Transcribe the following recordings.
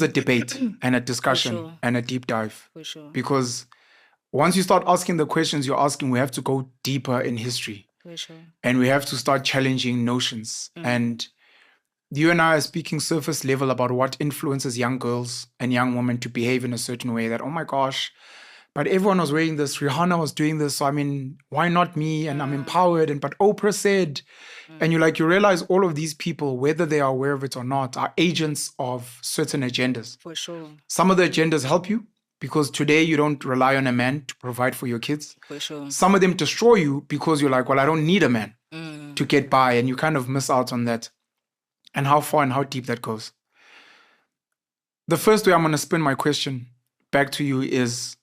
a debate and a discussion sure. and a deep dive. For sure. Because once you start asking the questions you're asking, we have to go deeper in history. For sure. And we have to start challenging notions. And you and I are speaking surface level about what influences young girls and young women to behave in a certain way that, oh my gosh, but everyone was wearing this, Rihanna was doing this, so I mean, why not me? And I'm empowered. But Oprah said, and you realize all of these people, whether they are aware of it or not, are agents of certain agendas. For sure. Some of the agendas help you because today you don't rely on a man to provide for your kids. For sure. Some of them destroy you because you're like, well, I don't need a man to get by, and you kind of miss out on that. And how far and how deep that goes. The first way I'm going to spin my question back to you is,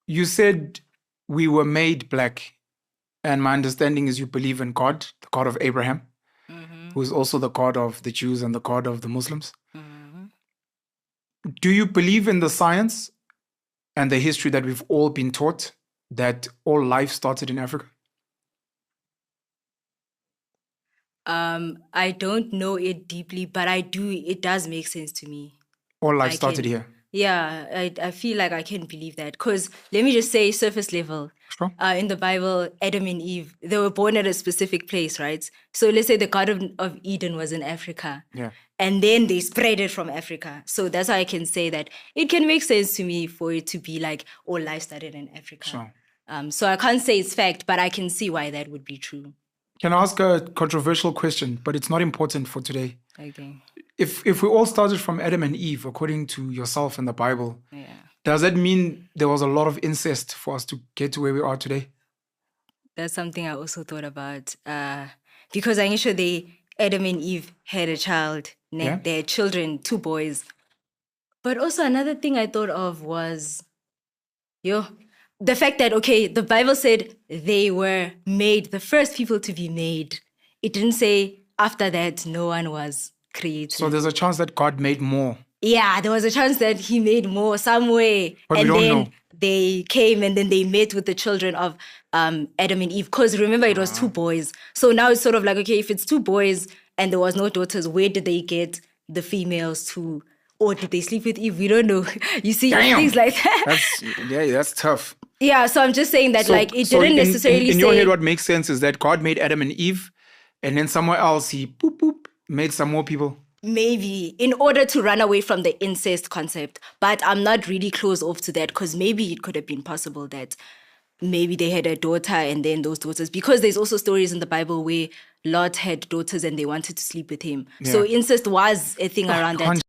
you said we were made black. And my understanding is you believe in God, the God of Abraham, who is also the God of the Jews and the God of the Muslims. Do you believe in the science and the history that we've all been taught that all life started in Africa? I don't know it deeply, but it does make sense to me. All life started here. Yeah, I feel like I can believe that. Because let me just say, surface level. Sure. In the Bible, Adam and Eve, they were born at a specific place, right? So let's say the Garden of Eden was in Africa. Yeah. And then they spread it from Africa. So that's why I can say that it can make sense to me for it to be like all life started in Africa. Sure. So I can't say it's fact, but I can see why that would be true. Can I ask a controversial question, but it's not important for today? Okay. If we all started from Adam and Eve, according to yourself in the Bible, Yeah. does that mean there was a lot of incest for us to get to where we are today? That's something I also thought about. Because I'm sure Adam and Eve had a child. Yeah. They had children, 2 boys. But also another thing I thought of was, the fact that, okay, the Bible said they were made, the first people to be made. It didn't say after that no one was created. So there's a chance that God made more. Yeah, there was a chance that he made more some way. But and we don't then know. They came and then they met with the children of Adam and Eve. Because remember, it was 2 boys. So now it's sort of like, okay, if it's 2 boys and there was no daughters, where did they get the females to? Or did they sleep with Eve? We don't know. You see, things like that. That's tough. Yeah, so I'm just saying that it didn't necessarily in your head, what makes sense is that God made Adam and Eve, and then somewhere else he made some more people. Maybe in order to run away from the incest concept. But I'm not really close off to that, because maybe it could have been possible that maybe they had a daughter and then those daughters, because there's also stories in the Bible where Lot had daughters and they wanted to sleep with him. Yeah. So incest was a thing around that